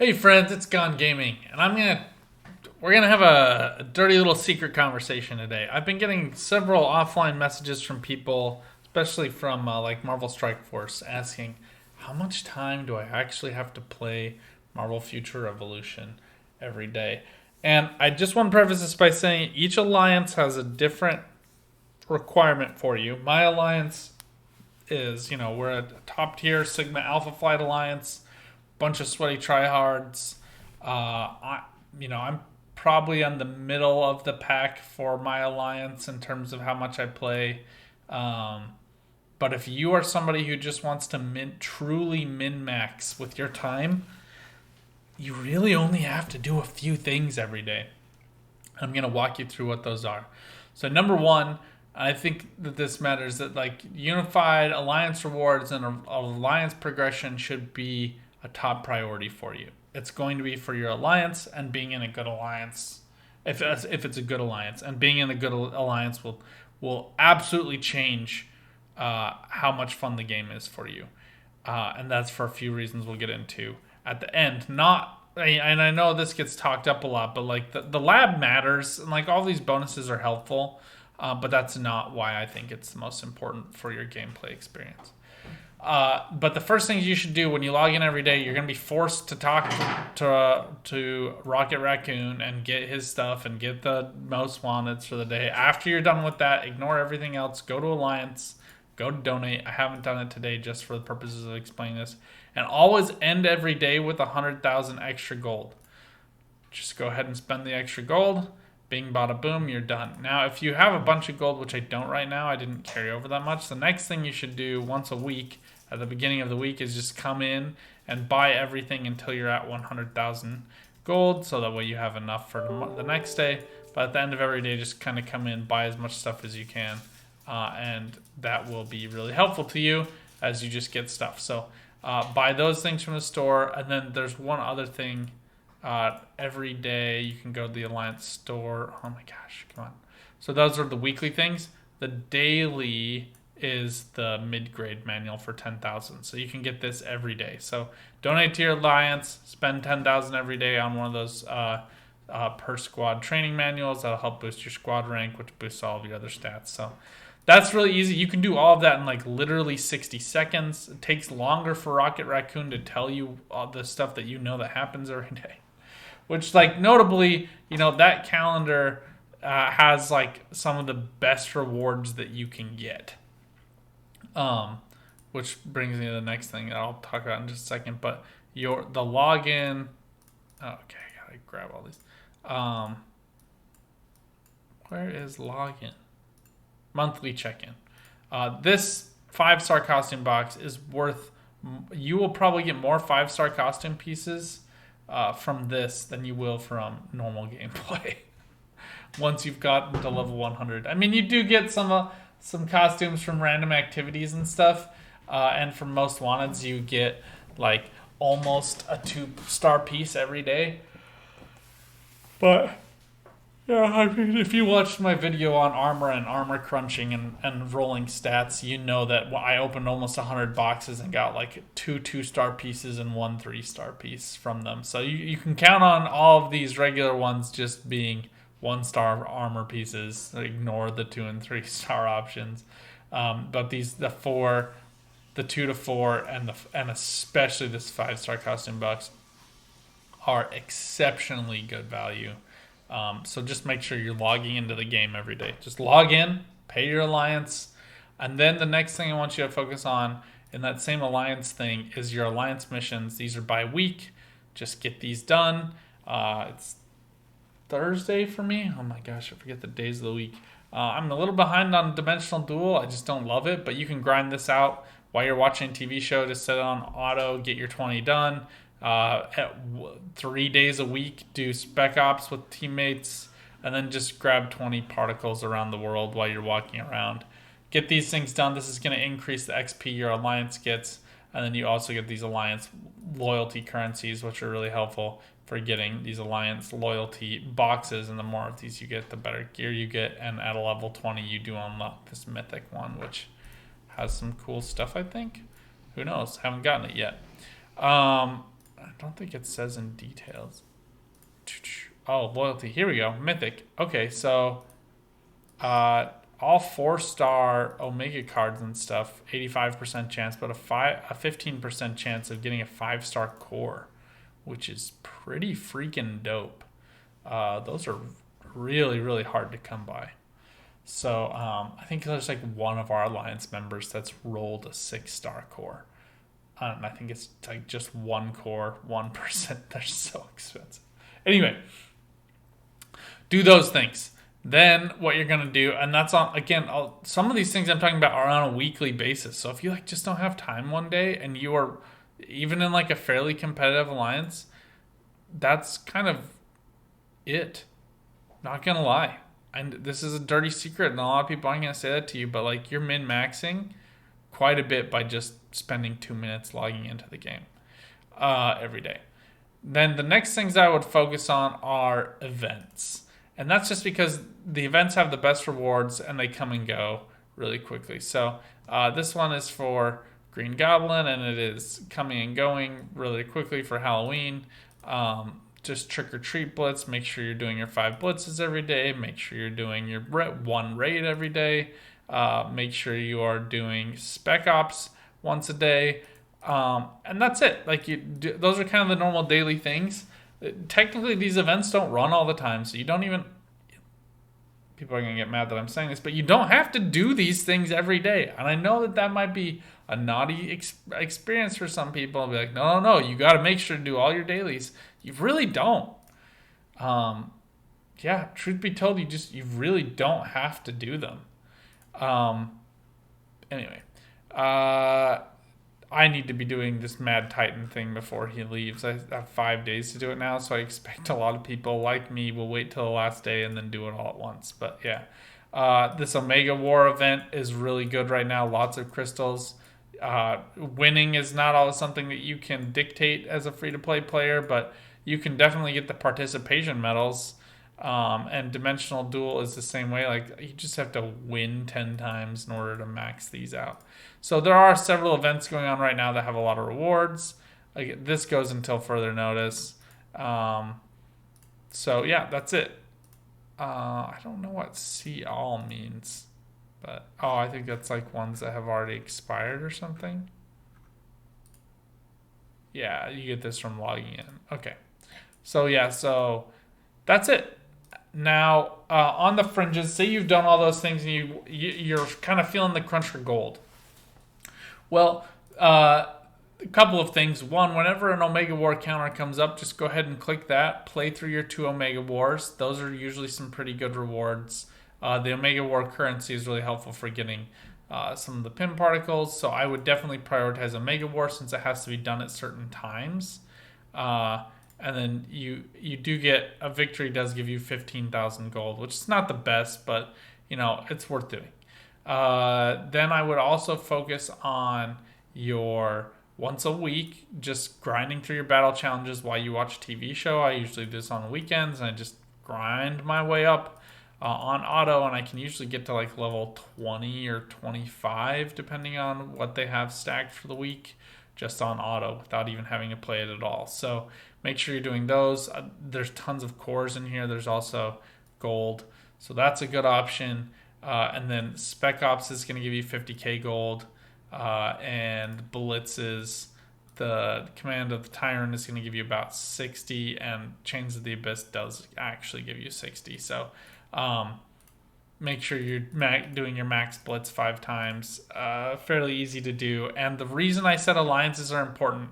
Hey friends, it's Gone Gaming, and we're gonna have a dirty little secret conversation today. I've been getting several offline messages from people, especially from like Marvel Strike Force, asking how much time do I actually have to play Marvel Future Revolution every day. And I just want to preface this by saying each alliance has a different requirement for you. My alliance is, we're a top tier Sigma Alpha Flight alliance, bunch of sweaty tryhards. I'm probably on the middle of the pack for my alliance in terms of how much I play. Um, but if you are somebody who just wants to truly min max with your time, you really only have to do a few things every day. I'm going to walk you through what those are. So, number one, I think that this matters that like unified alliance rewards and alliance progression should be a top priority for you. It's going to be for your alliance and being in a good alliance. If it's a good alliance, and being in a good alliance will absolutely change how much fun the game is for you, and that's for a few reasons we'll get into at the end. Not and I know this gets talked up a lot, but like the lab matters, and like all these bonuses are helpful, but that's not why I think it's the most important for your gameplay experience. But the first things you should do when you log in every day, you're going to be forced to talk to Rocket Raccoon and get his stuff and get the most wanteds for the day. After you're done with that, ignore everything else. Go to Alliance. Go to donate. I haven't done it today just for the purposes of explaining this. And always end every day with 100,000 extra gold. Just go ahead and spend the extra gold. Bing, bada, boom, you're done. Now, if you have a bunch of gold, which I don't right now, I didn't carry over that much. The next thing you should do once a week, at the beginning of the week, is just come in and buy everything until you're at 100,000 gold, so that way you have enough for the next day. But at the end of every day, just kind of come in, buy as much stuff as you can, and that will be really helpful to you as you just get stuff. So buy those things from the store, and then there's one other thing. Every day you can go to the Alliance store. Oh my gosh, come on. So those are the weekly things. The daily is the mid-grade manual for 10,000. So you can get this every day. So donate to your Alliance, spend 10,000 every day on one of those per squad training manuals. That'll help boost your squad rank, which boosts all of your other stats. So that's really easy. You can do all of that in like literally 60 seconds. It takes longer for Rocket Raccoon to tell you all the stuff that you know that happens every day. Which, like, notably, that calendar has like some of the best rewards that you can get. Which brings me to the next thing that I'll talk about in just a second. But the login. Oh, okay, I gotta grab all these. Where is login? Monthly check-in. This 5-star costume box is worth. You will probably get more 5-star costume pieces from this than you will from normal gameplay. Once you've gotten to level 100, I mean, you do get some costumes from random activities and stuff, and from most wanteds, you get like almost a 2-star piece every day. But yeah, I mean, if you watched my video on armor and armor crunching and rolling stats, you know that I opened almost 100 boxes and got like 2-star pieces and 1 3-star piece from them. So you can count on all of these regular ones just being 1-star armor pieces. Ignore the 2 and 3-star options. But the 2 to 4, and especially this 5-star costume box are exceptionally good value. So just make sure you're logging into the game every day. Just log in, pay your alliance, and then the next thing I want you to focus on in that same alliance thing is your alliance missions. These are by week. Just get these done. It's Thursday for me. Oh my gosh, I forget the days of the week. I'm a little behind on Dimensional Duel. I just don't love it, but you can grind this out while you're watching a TV show. Just set it on auto, get your 20 done. 3 days a week, do spec ops with teammates, and then just grab 20 particles around the world while you're walking around. Get these things done. This is going to increase the XP your alliance gets, and then you also get these alliance loyalty currencies, which are really helpful for getting these alliance loyalty boxes. And the more of these you get, the better gear you get. And at a level 20, you do unlock this mythic one, which has some cool stuff, I think. Who knows? Haven't gotten it yet. I don't think it says in details. Oh, loyalty. Here we go. Mythic. Okay, so all 4-star Omega cards and stuff, 85% chance, but a 15% chance of getting a 5-star core, which is pretty freaking dope. Those are really, really hard to come by. So I think there's like one of our alliance members that's rolled a 6-star core. I think it's like just one core, 1%. They're so expensive. Anyway, do those things. Then what you're gonna do, and that's on again. Some of these things I'm talking about are on a weekly basis. So if you like just don't have time one day, and you are even in like a fairly competitive alliance, that's kind of it. Not gonna lie, and this is a dirty secret, and a lot of people aren't gonna say that to you, but like you're min maxing quite a bit by just spending 2 minutes logging into the game every day. Then the next things I would focus on are events. And that's just because the events have the best rewards and they come and go really quickly. So this one is for Green Goblin, and it is coming and going really quickly for Halloween. Just trick or treat blitz. Make sure you're doing your 5 blitzes every day. Make sure you're doing your 1 raid every day. Make sure you are doing Spec Ops once a day. And that's it. Like those are kind of the normal daily things. Technically, these events don't run all the time, so you don't even. People are going to get mad that I'm saying this, but you don't have to do these things every day. And I know that might be a naughty experience for some people. I'll be like, no, you got to make sure to do all your dailies. You really don't. Yeah, truth be told, you really don't have to do them. Anyway, I need to be doing this Mad Titan thing before he leaves. I have 5 days to do it now, so I expect a lot of people like me will wait till the last day and then do it all at once. But yeah, this Omega War event is really good right now. Lots of crystals. Winning is not always something that you can dictate as a free-to-play player, but you can definitely get the participation medals. And Dimensional Duel is the same way. Like you just have to win 10 times in order to max these out. So there are several events going on right now that have a lot of rewards. Like this goes until further notice. So yeah, that's it. I don't know what see all means, but I think that's like ones that have already expired or something. Yeah, you get this from logging in. Okay. So yeah, so that's it. Now, on the fringes, say you've done all those things and you're kind of feeling the crunch for gold. Well, a couple of things. One, whenever an Omega War counter comes up, just go ahead and click that. Play through your 2 Omega Wars. Those are usually some pretty good rewards. The Omega War currency is really helpful for getting some of the pin particles. So I would definitely prioritize Omega War since it has to be done at certain times. And then you do get a victory does give you 15,000 gold, which is not the best, but it's worth doing. Then I would also focus on your once a week, just grinding through your battle challenges while you watch a TV show. I usually do this on the weekends, and I just grind my way up on auto, and I can usually get to like level 20 or 25 depending on what they have stacked for the week, just on auto without even having to play it at all. So make sure you're doing those. There's tons of cores in here. There's also gold, so that's a good option. And then Spec Ops is going to give you 50k gold, and Blitzes, the Command of the Tyrant is going to give you about 60, and Chains of the Abyss does actually give you 60. So make sure you're doing your max Blitz 5 times. Fairly easy to do. And the reason I said alliances are important,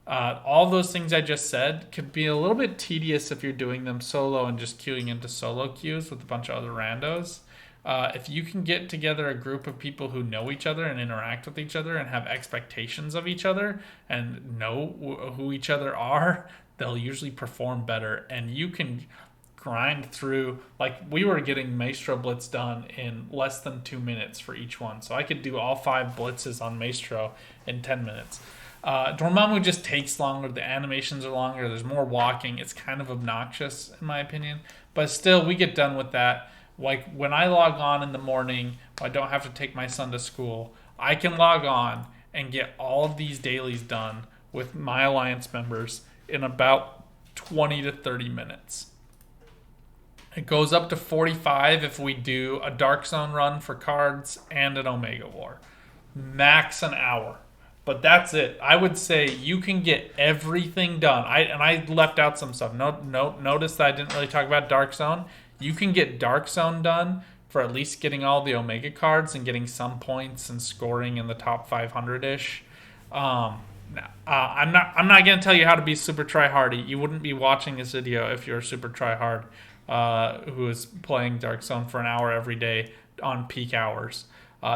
all those things I just said could be a little bit tedious if you're doing them solo and just queuing into solo queues with a bunch of other randos. If you can get together a group of people who know each other and interact with each other and have expectations of each other and know who each other are, they'll usually perform better. And you can grind through, like we were getting Maestro Blitz done in less than 2 minutes for each one. So I could do all 5 blitzes on Maestro in 10 minutes. Dormammu just takes longer. The animations are longer. There's more walking. It's kind of obnoxious in my opinion. But still, we get done with that. Like when I log on in the morning, I don't have to take my son to school. I can log on and get all of these dailies done with my Alliance members in about 20 to 30 minutes. It goes up to 45 if we do a Dark Zone run for cards and an Omega War. Max an hour. But that's it. I would say you can get everything done. I left out some stuff. Notice that I didn't really talk about Dark Zone. You can get Dark Zone done for at least getting all the Omega cards and getting some points and scoring in the top 500-ish. I'm not going to tell you how to be super tryhardy. You wouldn't be watching this video if you're super tryhard who is playing Dark Zone for an hour every day on peak hours.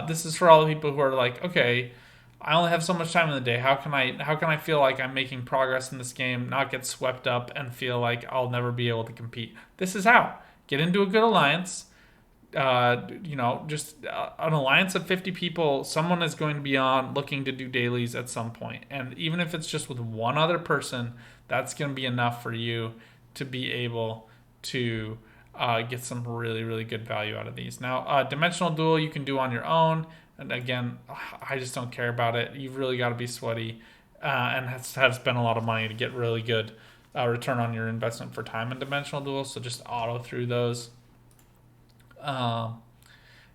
This is for all the people who are like, okay, I only have so much time in the day. How can I feel like I'm making progress in this game, not get swept up, and feel like I'll never be able to compete? This is how. Get into a good alliance. Just an alliance of 50 people. Someone is going to be on looking to do dailies at some point, and even if it's just with one other person, that's going to be enough for you to be able to get some really, really good value out of these. Now, Dimensional Duel you can do on your own. And again, I just don't care about it. You've really got to be sweaty and have spent a lot of money to get really good return on your investment for time in Dimensional Duel. So just auto through those.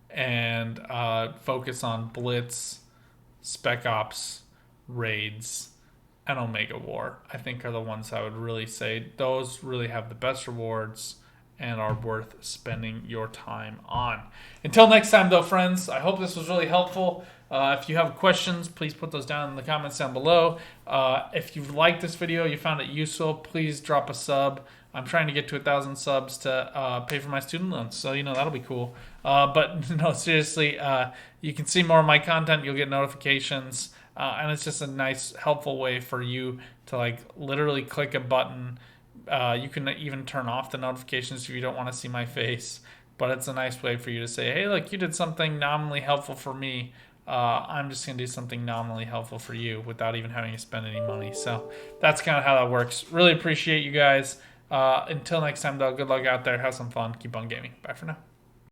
And focus on Blitz, Spec Ops, Raids, and Omega War. I think are the ones I would really say. Those really have the best rewards and are worth spending your time on. Until next time, though, friends, I hope this was really helpful. If you have questions, please put those down in the comments down below. If you liked this video, you found it useful, please drop a sub. I'm trying to get to 1,000 subs to pay for my student loans, so that'll be cool. But no, seriously, you can see more of my content. You'll get notifications, and it's just a nice, helpful way for you to literally click a button. You can even turn off the notifications if you don't want to see my face, but it's a nice way for you to say, hey, look, you did something nominally helpful for me. I'm just going to do something nominally helpful for you without even having to spend any money. So that's kind of how that works. Really appreciate you guys. Until next time, though, good luck out there. Have some fun. Keep on gaming. Bye for now.